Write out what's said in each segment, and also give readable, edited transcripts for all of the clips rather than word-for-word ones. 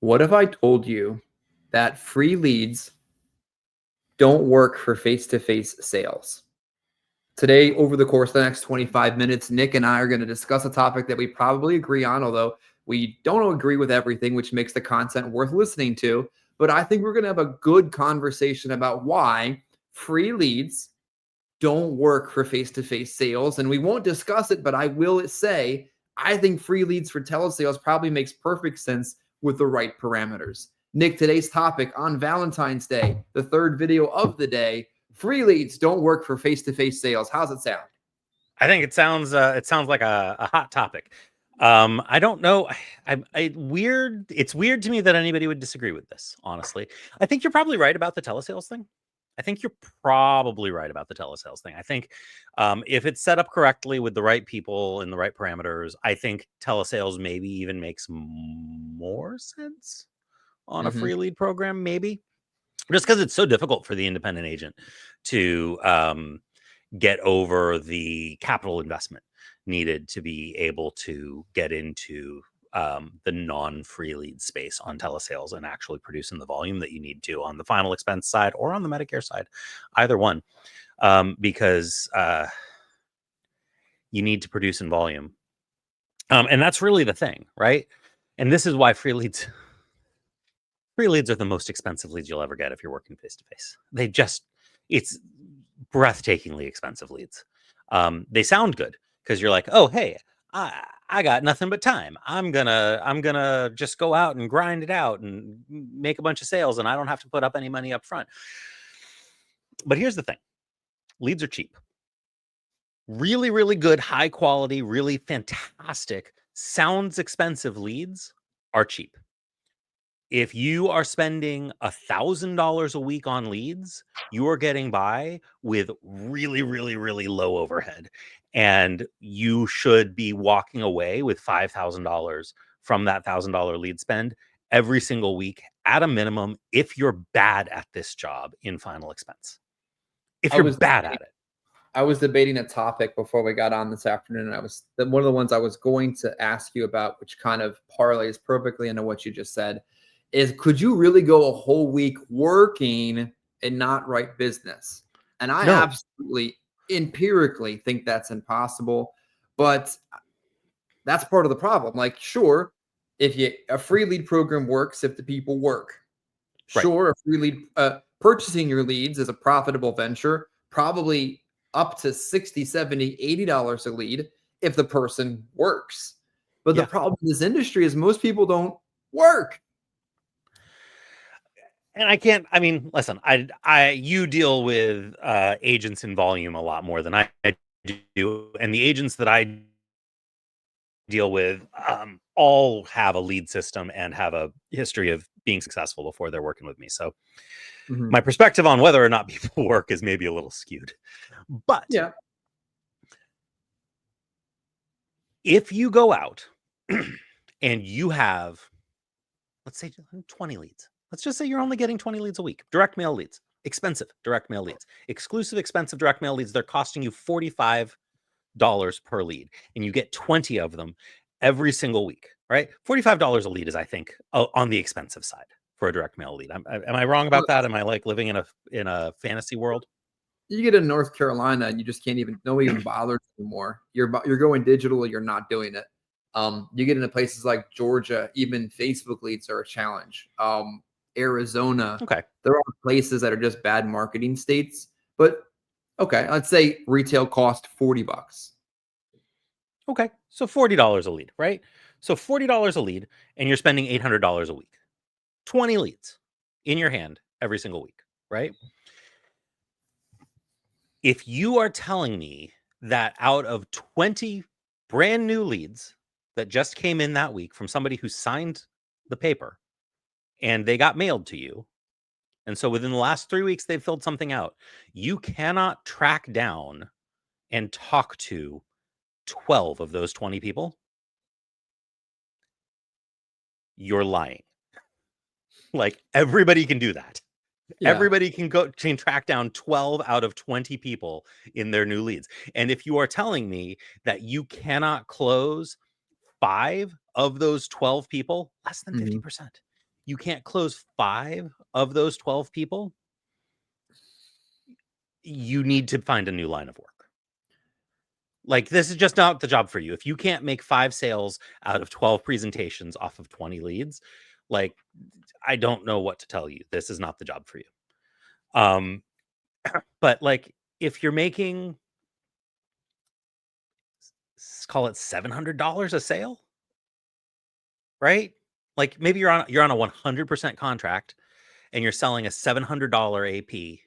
What if I told you that free leads don't work for face-to-face sales? Today, over the course of the next 25 minutes, Nick and I are going to discuss a topic that we probably agree on, although we don't agree with everything, which makes the content worth listening to. But I think we're going to have a good conversation about why free leads don't work for face-to-face sales. And we won't discuss it, but I will say, I think free leads for telesales probably makes perfect sense with the right parameters. Nick, today's topic on Valentine's Day, the third video of the day, free leads don't work for face-to-face sales. How's it sound? I think it sounds like a hot topic. I don't know. Weird. It's weird to me that anybody would disagree with this. Honestly, I think you're probably right about the telesales thing. I think you're probably right about the telesales thing. I think if it's set up correctly with the right people and the right parameters, I think telesales maybe even makes more sense on a free lead program. Maybe just because it's so difficult for the independent agent to get over the capital investment needed to be able to get into the non-free lead space on telesales and actually producing the volume that you need to on the final expense side or on the Medicare side, either one, because you need to produce in volume. And that's really the thing, right? And this is why free leads are the most expensive leads you'll ever get if you're working face-to-face. It's breathtakingly expensive leads. They sound good because you're like, oh, hey, I got nothing but time. I'm gonna just go out and grind it out and make a bunch of sales, and I don't have to put up any money up front. But here's the thing: leads are cheap. Really, really good, high quality, really fantastic, sounds expensive leads are cheap. If you are spending $1,000 a week on leads, you are getting by with really, really, really low overhead. And you should be walking away with $5,000 from that $1,000 lead spend every single week at a minimum if you're bad at this job in final expense. If you're bad at it. I was debating a topic before we got on this afternoon, and one of the ones I was going to ask you about, which kind of parlays perfectly into what you just said, is could you really go a whole week working and not write business? And I absolutely empirically think that's impossible, but that's part of the problem. Like, sure, a free lead program works if the people work. Sure, a free lead purchasing your leads is a profitable venture, probably up to $60, $70, $80 a lead if the person works. But the problem in this industry is most people don't work. And listen, you deal with agents in volume a lot more than I do. And the agents that I deal with all have a lead system and have a history of being successful before they're working with me. So my perspective on whether or not people work is maybe a little skewed. But if you go out and you have, let's say 20 leads, let's just say you're only getting 20 leads a week, direct mail leads, expensive direct mail leads, exclusive expensive direct mail leads, they're costing you $45 per lead, and you get 20 of them every single week, right? $45 a lead is, I think, on the expensive side for a direct mail lead. Am I wrong about that? Am I like living in a fantasy world? You get in North Carolina and you just can't nobody even bothers anymore. You're going digital, you're not doing it. You get into places like Georgia, even Facebook leads are a challenge. Arizona, there are places that are just bad marketing states, but okay, let's say retail cost $40. Okay, so $40 a lead, right? So $40 a lead, and you're spending $800 a week. 20 leads in your hand every single week, right? If you are telling me that out of 20 brand new leads that just came in that week from somebody who signed the paper and they got mailed to you, and so within the last 3 weeks, they've filled something out, you cannot track down and talk to 12 of those 20 people, you're lying. Like, everybody can do that. Everybody can track down 12 out of 20 people in their new leads. And if you are telling me that you cannot close 5 of those 12 people, less than 50%, you can't close 5 of those 12 people, you need to find a new line of work. Like, this is just not the job for you. If you can't make 5 sales out of 12 presentations off of 20 leads, like, I don't know what to tell you. This is not the job for you. But like, if you're making, call it $700 a sale, right? Like, maybe you're on a 100% contract and you're selling a $700 AP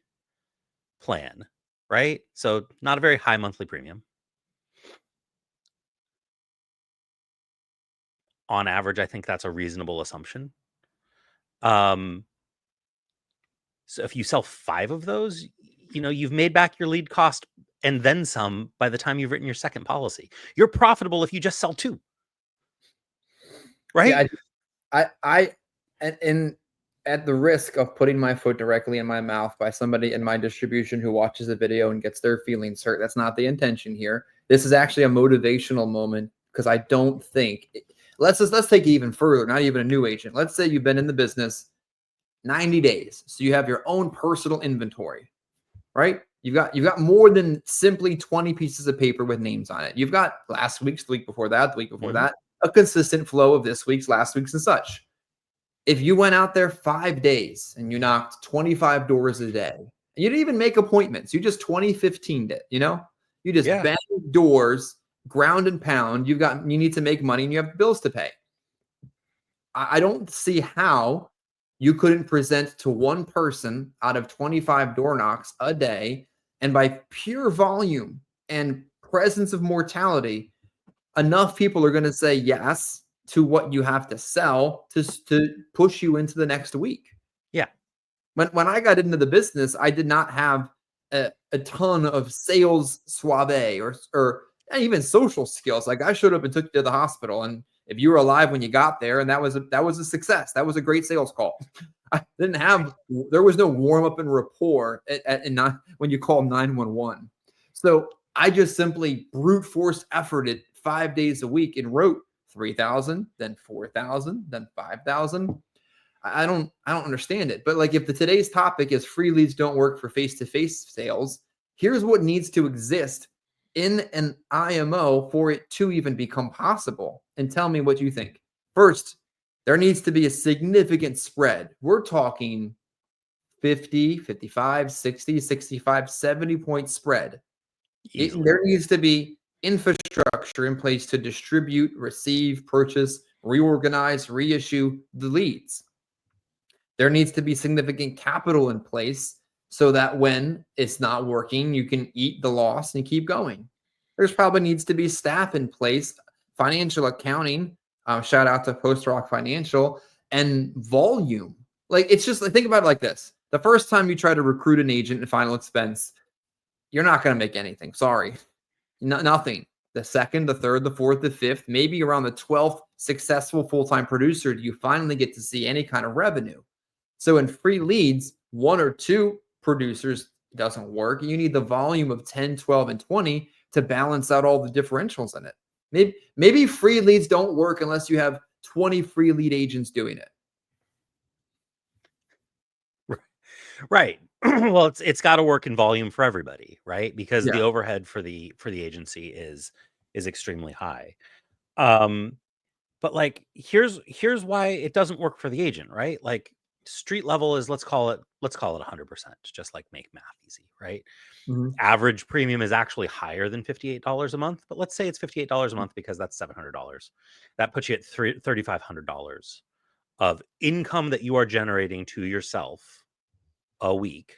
plan, right? So not a very high monthly premium. On average, I think that's a reasonable assumption. So if you sell 5 of those, you've made back your lead cost and then some by the time you've written your second policy. You're profitable if you just sell 2, right? Yeah, and at the risk of putting my foot directly in my mouth by somebody in my distribution who watches the video and gets their feelings hurt, that's not the intention here. This is actually a motivational moment because I don't think let's take it even further. Not even a new agent. Let's say you've been in the business 90 days, so you have your own personal inventory, right? You've got more than simply 20 pieces of paper with names on it. You've got last week's, the week before that, the week before that, a consistent flow of this week's, last week's, and such. If you went out there 5 days and you knocked 25 doors a day, you didn't even make appointments, you just 2015'd it, you just bang doors, ground and pound. You need to make money and you have bills to pay. I don't see how you couldn't present to one person out of 25 door knocks a day, and by pure volume and presence of mortality, enough people are going to say yes to what you have to sell to push you into the next week. Yeah. When I got into the business, I did not have a ton of sales suave or even social skills. Like, I showed up and took you to the hospital, and if you were alive when you got there, and that was a success. That was a great sales call. There was no warm up and rapport when you call 911. So I just simply brute force efforted 5 days a week and wrote 3,000, then 4,000, then 5,000. I don't understand it. But like, if today's topic is free leads don't work for face-to-face sales, here's what needs to exist in an IMO for it to even become possible. And tell me what you think. First, there needs to be a significant spread. We're talking 50, 55, 60, 65, 70 point spread. There needs to be infrastructure in place to distribute, receive, purchase, reorganize, reissue the leads. There needs to be significant capital in place so that when it's not working, you can eat the loss and keep going. There's probably needs to be staff in place, financial accounting, shout out to Post Rock Financial, and volume. Like, it's just, think about it like this. The first time you try to recruit an agent in final expense, you're not going to make anything. Sorry. Nothing. The second, the third, the fourth, the fifth, maybe around the 12th successful full-time producer, do you finally get to see any kind of revenue. So in free leads, 1 or 2 producers doesn't work. You need the volume of 10, 12, and 20 to balance out all the differentials in it. Maybe free leads don't work unless you have 20 free lead agents doing it. Right. Well, it's got to work in volume for everybody, right? Because Yeah. the overhead for the agency is extremely high. But like, here's why it doesn't work for the agent, right? Like, street level is, let's call it 100%, just like make math easy, right? Mm-hmm. Average premium is actually higher than $58 a month, but let's say it's $58 a month because that's $700. That puts you at $3,500 of income that you are generating to yourself a week,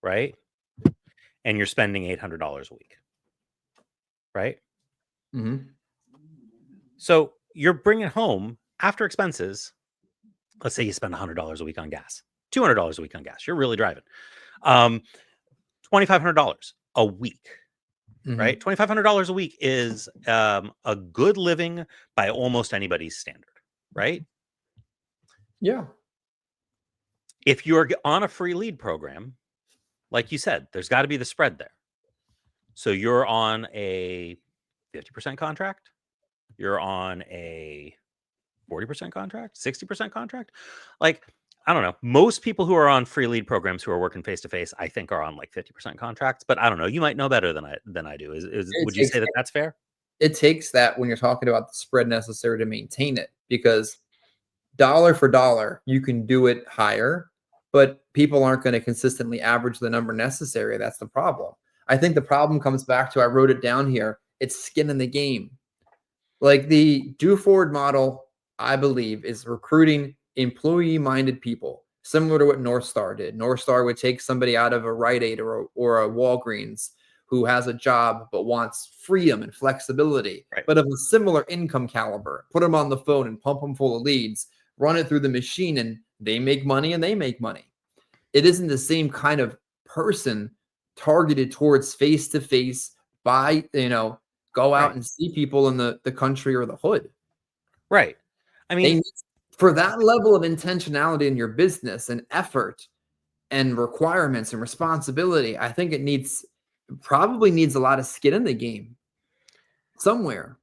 right? And you're spending $800 a week, right? Mm-hmm. So you're bringing home, after expenses, let's say you spend $100 a week on gas, $200 a week on gas. You're really driving. $2,500 a week, right? $2,500 a week is a good living by almost anybody's standard, right? Yeah. If you're on a free lead program, like you said, there's got to be the spread there. So you're on a 50% contract, you're on a 40% contract, 60% contract. Like, I don't know. Most people who are on free lead programs who are working face to face, I think, are on like 50% contracts. But I don't know. You might know better than I do. It Would you takes say that that's fair? it takes that when you're talking about the spread necessary to maintain it, because dollar for dollar, you can do it higher, but people aren't going to consistently average the number necessary. That's the problem. I think the problem comes back to, I wrote it down here, it's skin in the game. Like the do forward model, I believe, is recruiting employee minded people, similar to what North Star did. North Star would take somebody out of a Rite Aid or a Walgreens who has a job but wants freedom and flexibility, Right. but of a similar income caliber, put them on the phone and pump them full of leads, run it through the machine, and they make money and they make money. It isn't the same kind of person targeted towards face to face, by, go out Right. and see people in the country or the hood. Right. I They mean, need, for that level of intentionality in your business and effort and requirements and responsibility, I think probably needs a lot of skin in the game somewhere.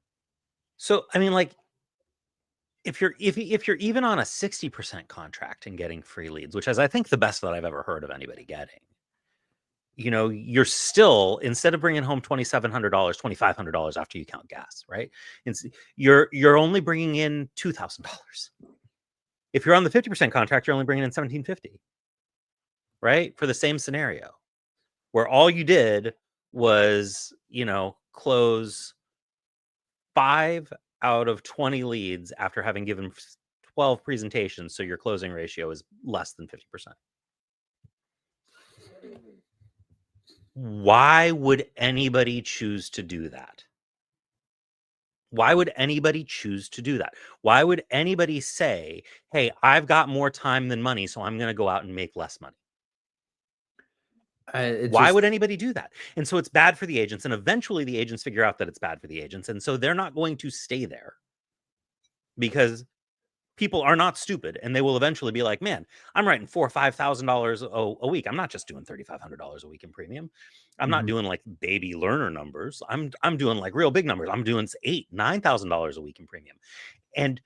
so I mean, like, if you're even on a 60% contract and getting free leads, which is I think the best that I've ever heard of anybody getting, you're still, instead of bringing home $2,700, $2,500 after you count gas, right? You're only bringing in $2,000. If you're on the 50% contract, you're only bringing in $1,750, right? For the same scenario, where all you did was, close 5 out of 20 leads after having given 12 presentations, so your closing ratio is less than 50%. Why would anybody choose to do that? Why would anybody choose to do that? Why would anybody say, "Hey, I've got more time than money, so I'm gonna go out and make less money"? It Why just would anybody do that? And so it's bad for the agents, and eventually the agents figure out that it's bad for the agents, and so they're not going to stay there because people are not stupid, and they will eventually be like, "Man, I'm writing $4,000 or $5,000 a week. I'm not just doing $3,500 a week in premium. I'm not Mhm. doing like baby learner numbers. I'm doing like real big numbers. I'm doing $8,000, $9,000 a week in premium." And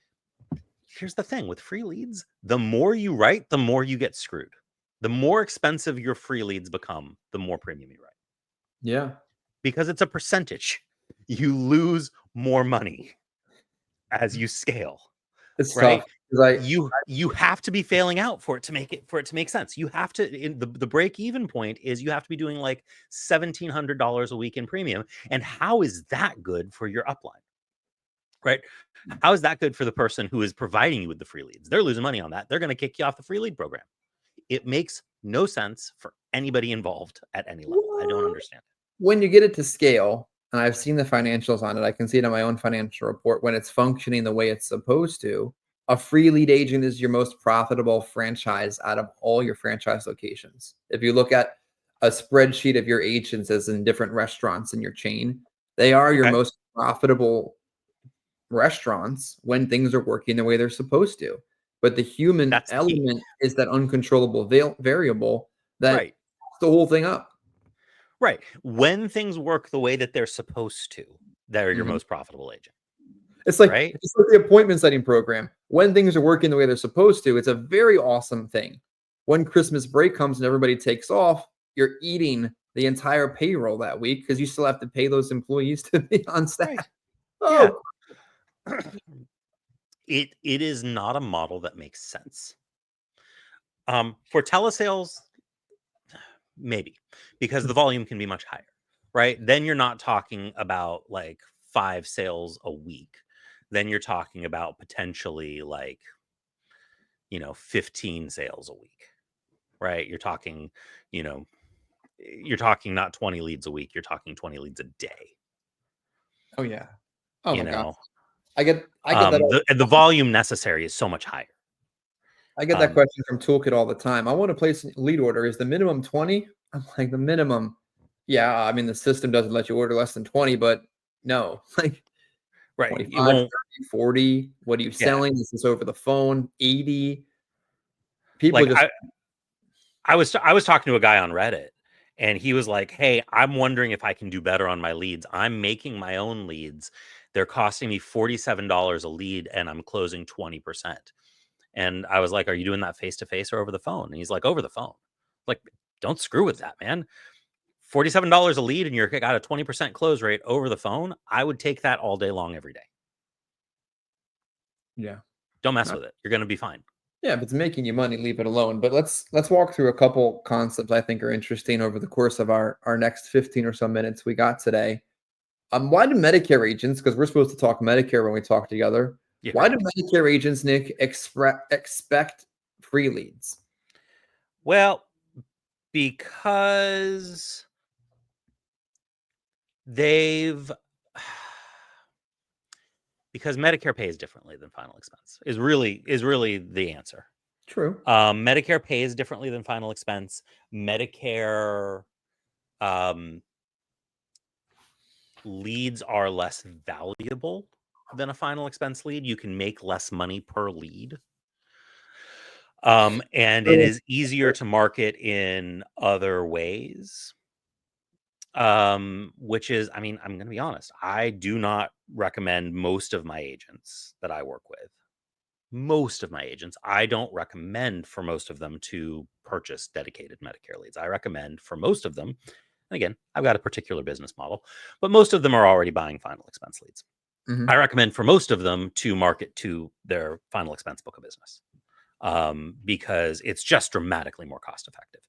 here's the thing with free leads: the more you write, the more you get screwed. The more expensive your free leads become, the more premium you write, Yeah, because it's a percentage. You lose more money as you scale. it's Right? tough because You have to be failing out for it to make sense. You have to, the break even point is you have to be doing like $1,700 a week in premium. And how is that good for your upline? Right? How is that good for the person who is providing you with the free leads? They're losing money on that. They're going to kick you off the free lead program. It makes no sense for anybody involved at any level. I don't understand it. when you get it to scale, and I've seen the financials on it, I can see it on my own financial report when it's functioning the way it's supposed to. A free lead agent is your most profitable franchise out of all your franchise locations. If you look at a spreadsheet of your agents as in different restaurants in your chain, they are your Okay. most profitable restaurants when things are working the way they're supposed to. But the human That's the key. element is that uncontrollable variable that Right. the whole thing up. Right. When things work the way that they're supposed to, they're your Mhm. most profitable agent. It's like Right. the appointment setting program. When things are working the way they're supposed to, it's a very awesome thing. When Christmas break comes and everybody takes off, you're eating the entire payroll that week because you still have to pay those employees to be on staff. Right. Yeah. Oh, It is not a model that makes sense. For telesales, maybe, because the volume can be much higher, right? Then you're not talking about like 5 sales a week. Then you're talking about potentially like, 15 sales a week, right? You know, you're talking not 20 leads a week, you're talking 20 leads a day, oh yeah. Oh you my gosh. know. I get that The volume necessary is so much higher. I get that Um, question from Toolkit all the time. I want to place a lead order. Is the minimum 20? I'm like, the minimum. Yeah, I mean, the system doesn't let you order less than 20, but no, like right. It 25, won't, 30, 40. What are you yeah. selling? Is this over the phone? 80. People Like just, I was talking to a guy on Reddit, and he was like, "Hey, I'm wondering if I can do better on my leads. I'm making my own leads. They're costing me $47 a lead and I'm closing 20%. And I was like, are you doing that face-to-face or over the phone? And he's like, over the phone. Like, don't screw with that, man. $47 a lead and you're got a 20% close rate over the phone. I would take that all day long, every day. Yeah. Don't mess with it. You're going to be fine. Yeah, if it's making you money, leave it alone. But let's walk through a couple concepts I think are interesting over the course of our next 15 or so minutes we got today. Why do Medicare agents, because we're supposed to talk Medicare when we talk together, Yeah, why do correct. Medicare agents, Nick, expect free leads? Well, because they've because Medicare pays differently than final expense is really the answer. True. Medicare pays differently than final expense. Medicare leads are less valuable than a final expense lead. You can make less money per lead. And it is easier to market in other ways. Which is, I mean, I'm going to be honest. I do not recommend most of my agents that I work with. Most of my agents, I don't recommend for most of them to purchase dedicated Medicare leads. I recommend for most of them, and again, I've got a particular business model, but most of them are already buying final expense leads. Mhm. I recommend for most of them to market to their final expense book of business, because it's just dramatically more cost effective,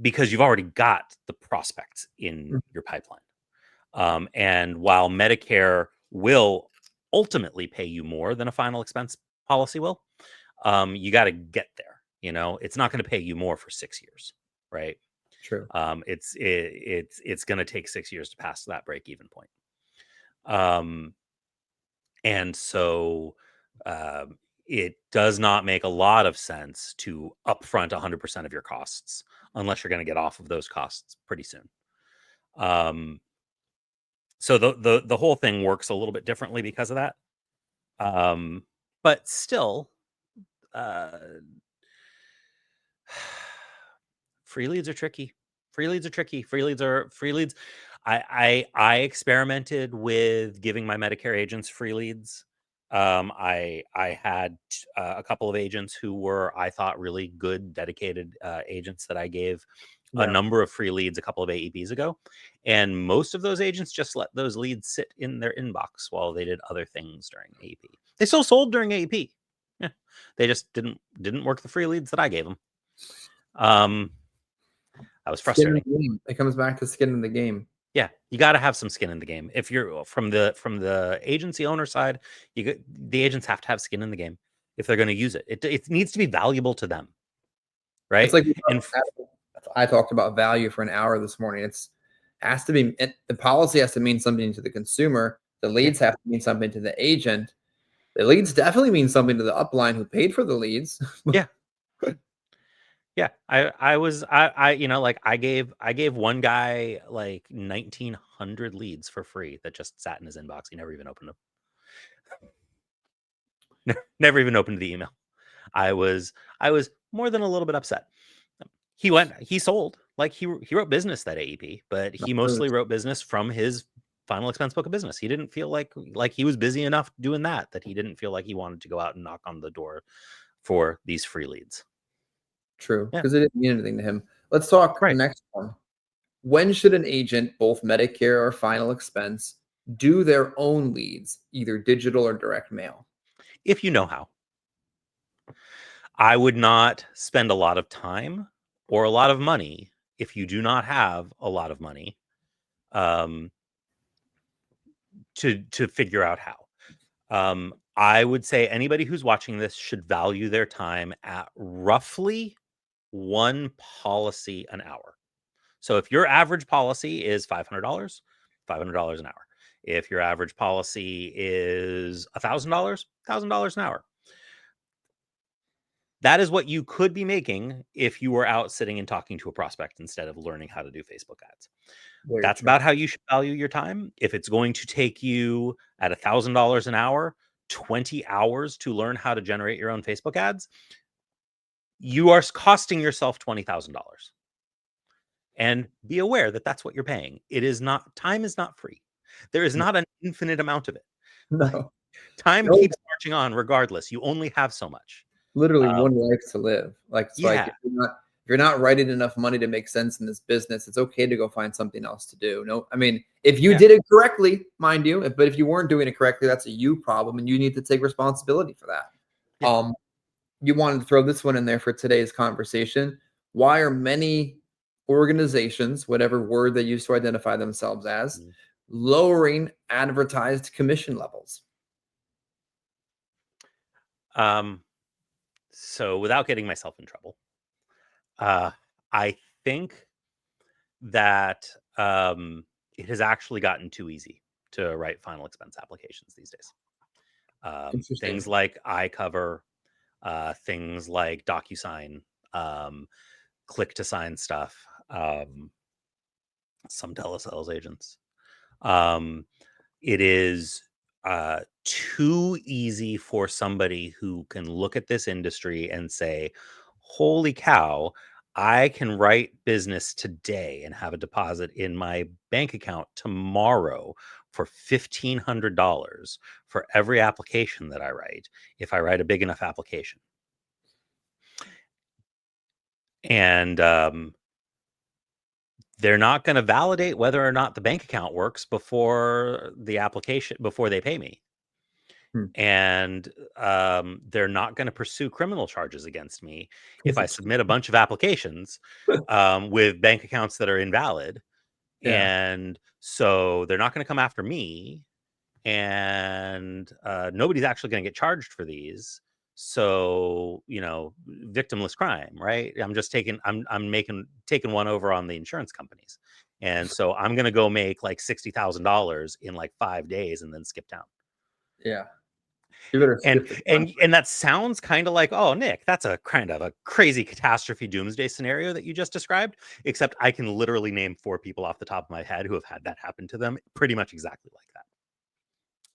because you've already got the prospects in your pipeline. And while Medicare will ultimately pay you more than a final expense policy will, you got to get there. It's not going to pay you more for 6 years, right? True. It's going to take 6 years to pass that break even point. And so it does not make a lot of sense to upfront 100% of your costs unless you're going to get off of those costs pretty soon. So the whole thing works a little bit differently because of that. But still, uh, free leads are tricky. Free leads are tricky. Free leads. I experimented with giving my Medicare agents free leads. I had a couple of agents who were, I thought, really good, dedicated agents that I gave a Yeah. number of free leads a couple of AEPs ago, and most of those agents just let those leads sit in their inbox while they did other things during AEP. They still sold during AEP. Yeah, they just didn't work the free leads that I gave them. That was Skin in frustrating. the game. It comes back to skin in the game. Yeah, you got to have some skin in the game. If you're from the agency owner side, the agents have to have skin in the game if they're going to use it. It needs to be valuable to them, It's right? like And I talked about value for an hour this morning. Has to be the policy has to mean something to the consumer. The yeah, leads have to mean something to the agent. The leads definitely mean something to the upline who paid for the leads. yeah, yeah. Like I gave one guy like 1,900 leads for free that just sat in his inbox. He never even opened them. Never even opened the email. I was more than a little bit upset. He sold, like he wrote business that AEP, but he mostly wrote business from his final expense book of business. He didn't feel like he was busy enough doing that he didn't feel like he wanted to go out and knock on the door for these free leads. True, Yeah, because it didn't mean anything to him. Let's talk right. next one. When should an agent, both Medicare or final expense, do their own leads, either digital or direct mail? If you know how. I would not spend a lot of time or a lot of money if you do not have a lot of money, um, to figure out how. I would say anybody who's watching this should value their time at roughly one policy an hour. So if your average policy is $500, $500 an hour. If your average policy is $1,000 an hour. That is what you could be making if you were out sitting and talking to a prospect instead of learning how to do Facebook ads. Very That's true. about how you should value your time. If it's going to take you at $1,000 an hour, 20 hours to learn how to generate your own Facebook ads, you are costing yourself $20,000. And be aware that that's what you're paying. It is not, time is not free. There is No. not an infinite amount of it. No, Time no, keeps marching on regardless. You only have so much. literally Um, one life to live. Like it's like yeah, if you're not writing enough money to make sense in this business, it's okay to go find something else to do. No, I mean, if you yeah, did it correctly, mind you, but if you weren't doing it correctly, that's a you problem, and you need to take responsibility for that. yeah. You wanted to throw this one in there for today's conversation. Why are many organizations, whatever word they use to identify themselves as, Mm. lowering advertised commission levels? Um, so without getting myself in trouble, uh, I think that it has actually gotten too easy to write final expense applications these days. Interesting. Things like iCover, things like DocuSign, um, click to sign stuff, some telesales agents. Um, it is too easy for somebody who can look at this industry and say, holy cow, I can write business today and have a deposit in my bank account tomorrow for $1,500 for every application that I write, if I write a big enough application. And they're not going to validate whether or not the bank account works before the application, before they pay me. Hmm. And they're not going to pursue criminal charges against me if I submit a bunch of applications with bank accounts that are invalid. Yeah. And so they're not going to come after me, and nobody's actually going to get charged for these. So, victimless crime, right? I'm taking one over on the insurance companies. And so I'm going to go make like $60,000 in like 5 days and then skip town. Yeah. You better And skip the and and that sounds kind of like, oh, Nick, that's a kind of a crazy catastrophe doomsday scenario that you just described. Except I can literally name 4 people off the top of my head who have had that happen to them, pretty much exactly like that.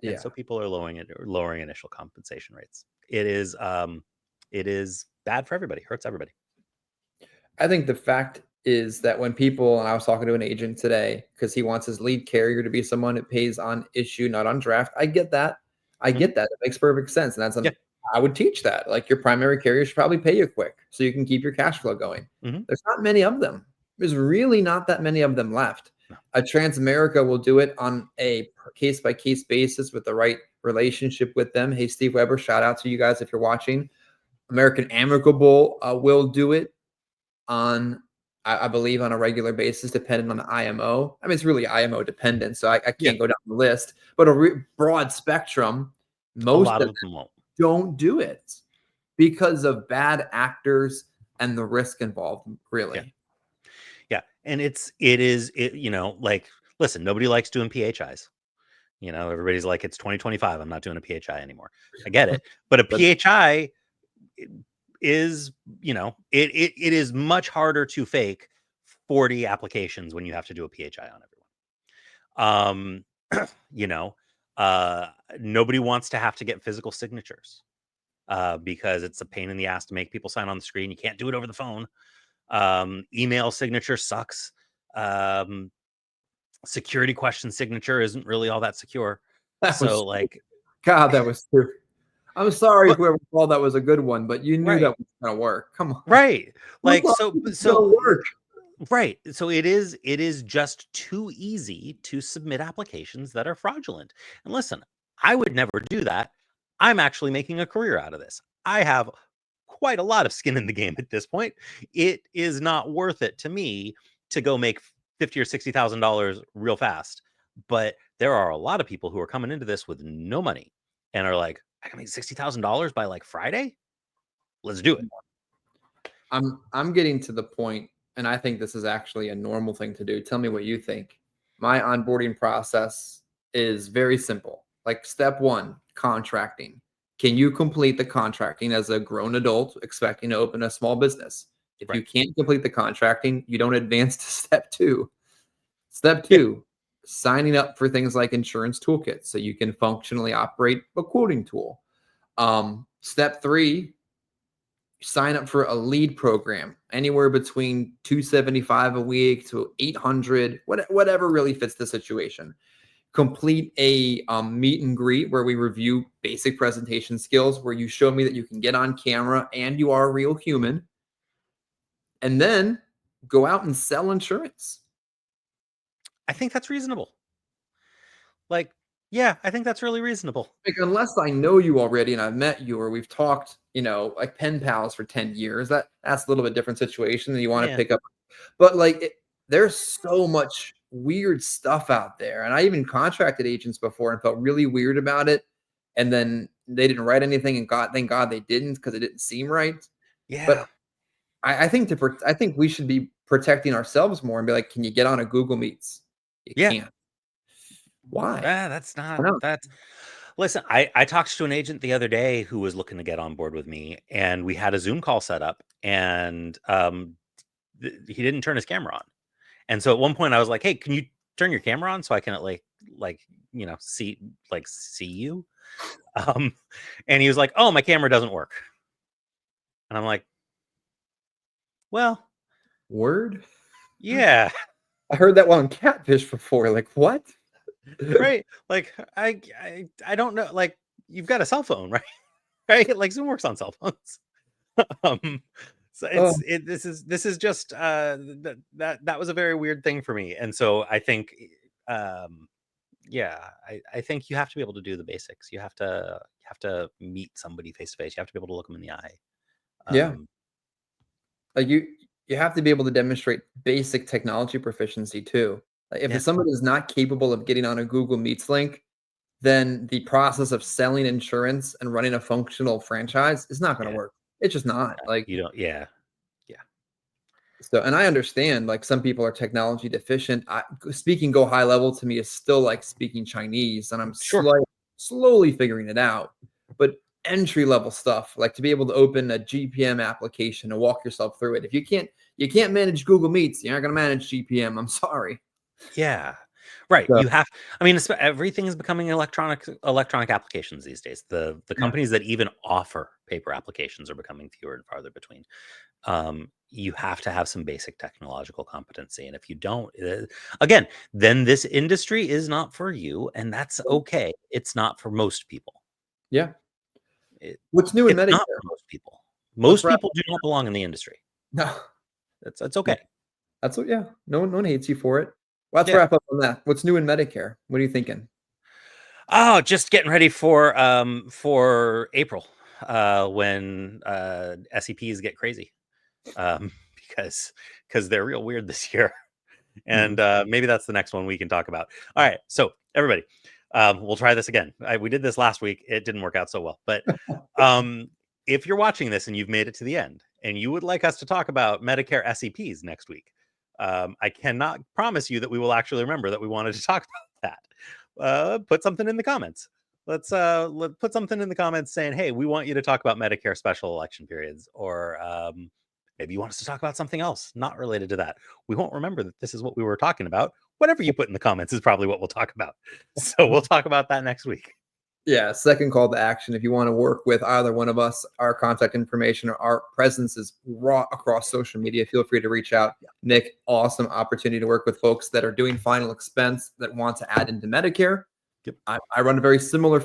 And Yeah. so people are lowering initial compensation rates. It is bad for everybody, hurts everybody. I think the fact is that when people, and I was talking to an agent today because he wants his lead carrier to be someone that pays on issue, not on draft. I get that. I Hmm. get that. It makes perfect sense. And Yeah. I would teach that. Like your primary carrier should probably pay you quick so you can keep your cash flow going. Hmm. There's not many of them. There's really not that many of them left. No. A Transamerica will do it on a case by case basis with the right relationship with them. Hey, Steve Weber, shout out to you guys if you're watching. American Amicable will do it on, I believe, on a regular basis, depending on the IMO. I mean, it's really IMO dependent, so I Yeah. can't go down the list. But a broad spectrum, A most lot of of them won't. them don't do it because of bad actors and the risk involved. Yeah. Really, Yeah. And like, listen, nobody likes doing PHIs. Everybody's like, it's 2025. I'm not doing a PHI anymore. I get it. But a but PHI is, it is much harder to fake 40 applications when you have to do a PHI on everyone. You know, uh, Nobody wants to have to get physical signatures because it's a pain in the ass to make people sign on the screen. You can't do it over the phone. Email signature sucks. Um, Security question signature isn't really all that secure. that So was like, God, that was true. I'm sorry, but whoever thought that was a good one, but you knew right, that was gonna work. Come on, right, who like thought so it was gonna so work? right. So it is just too easy to submit applications that are fraudulent. And listen, I would never do that. I'm actually making a career out of this. I have quite a lot of skin in the game at this point. It is not worth it to me to go make 50 or $60,000 real fast. But there are a lot of people who are coming into this with no money and are like, I can make $60,000 by like Friday. Let's do it. I'm getting to the point, and I think this is actually a normal thing to do. Tell me what you think. My onboarding process is very simple. Like step one, contracting. Can you complete the contracting as a grown adult expecting to open a small business? If Right. you can't complete the contracting, you don't advance to step two. Step Yeah. two, signing up for things like insurance toolkits so you can functionally operate a quoting tool. Step three, sign up for a lead program anywhere between 275 a week to 800, whatever really fits the situation. complete a meet and greet where we review basic presentation skills, where you show me that you can get on camera and you are a real human, and then go out and sell insurance. I think that's reasonable. Like, yeah, I think that's really reasonable. Like, unless I know you already and I've met you or we've talked, like pen pals for 10 years, that's a little bit different situation and you want to Yeah. pick up. But there's so much weird stuff out there. And I even contracted agents before and felt really weird about it. And then they didn't write anything, and thank God they didn't, because it didn't seem right. Yeah. But I think we should be protecting ourselves more and be like, can you get on a Google Meets? You Yeah. can't. Why? That's I not know. that's listen, I talked to an agent the other day who was looking to get on board with me, and we had a Zoom call set up, and he didn't turn his camera on. And so at one point I was like, "Hey, can you turn your camera on so I can see you?" Um and he was like, "Oh, my camera doesn't work." And I'm like, "Well, Word? yeah, I heard that one on Catfish before. Like, what? right. Like I don't know. Like, you've got a cell phone, right? Right? Like Zoom works on cell phones." um so Oh, this is just that was a very weird thing for me. And so I think yeah, I think you have to be able to do the basics. You have to meet somebody face to face. You have to be able to look them in the eye. yeah. um Like, you have to be able to demonstrate basic technology proficiency too. Like, if yeah, somebody is not capable of getting on a Google Meets link, then the process of selling insurance and running a functional franchise is not going to yeah, work. It's just not. Like, you don't, yeah, yeah, so, and I understand, like, some people are technology deficient. Speaking Go High Level to me is still like speaking Chinese, and I'm sure, slowly figuring it out. But entry level stuff, like to be able to open a GPM application and walk yourself through it. If you can't manage Google Meets, you're not going to manage GPM. I'm sorry. yeah, right. So, You have, I mean, everything is becoming electronic applications these days. The yeah, companies that even offer paper applications are becoming fewer and farther between. You have to have some basic technological competency, and if you don't, again, then this industry is not for you, and that's okay. It's not for most people. yeah. it, What's new in it's not Medicare? for most people. Let's Most wrap. people do not belong in the industry. No, It's yeah, okay. that's what. Yeah, no one hates you for it. Let's Yeah. wrap up on that. What's new in Medicare? What are you thinking? Oh, just getting ready for April, when SEPs get crazy, um because they're real weird this year. And Mhm. maybe that's the next one we can talk about. All right, so everybody, we'll try this again. We did this last week. It didn't work out so well, but um, if you're watching this and you've made it to the end and you would like us to talk about Medicare SEPs next week, I cannot promise you that we will actually remember that we wanted to talk about that. Put something in the comments. Let put something in the comments saying, "Hey, we want you to talk about Medicare special election periods," or maybe you want us to talk about something else not related to that. We won't remember that this is what we were talking about. Whatever you put in the comments is probably what we'll talk about. So we'll talk about that next week. Yeah, second call to action. If you want to work with either one of us, our contact information or our presence is raw across social media. Feel free to reach out. Nick, awesome opportunity to work with folks that are doing final expense that want to add into Medicare. Yep. I run a very similar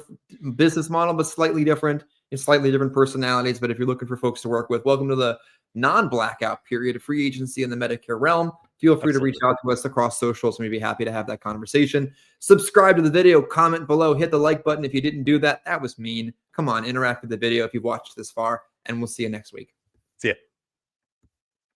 business model, but slightly different. It's slightly different personalities. But if you're looking for folks to work with, welcome to the non-blackout period of free agency in the Medicare realm. Feel free to reach Absolutely. out to us across socials, and we'd be happy to have that conversation. Subscribe to the video, comment below, hit the like button. If you didn't do that, that was mean. Come on, interact with the video if you've watched this far, and we'll see you next week. See ya.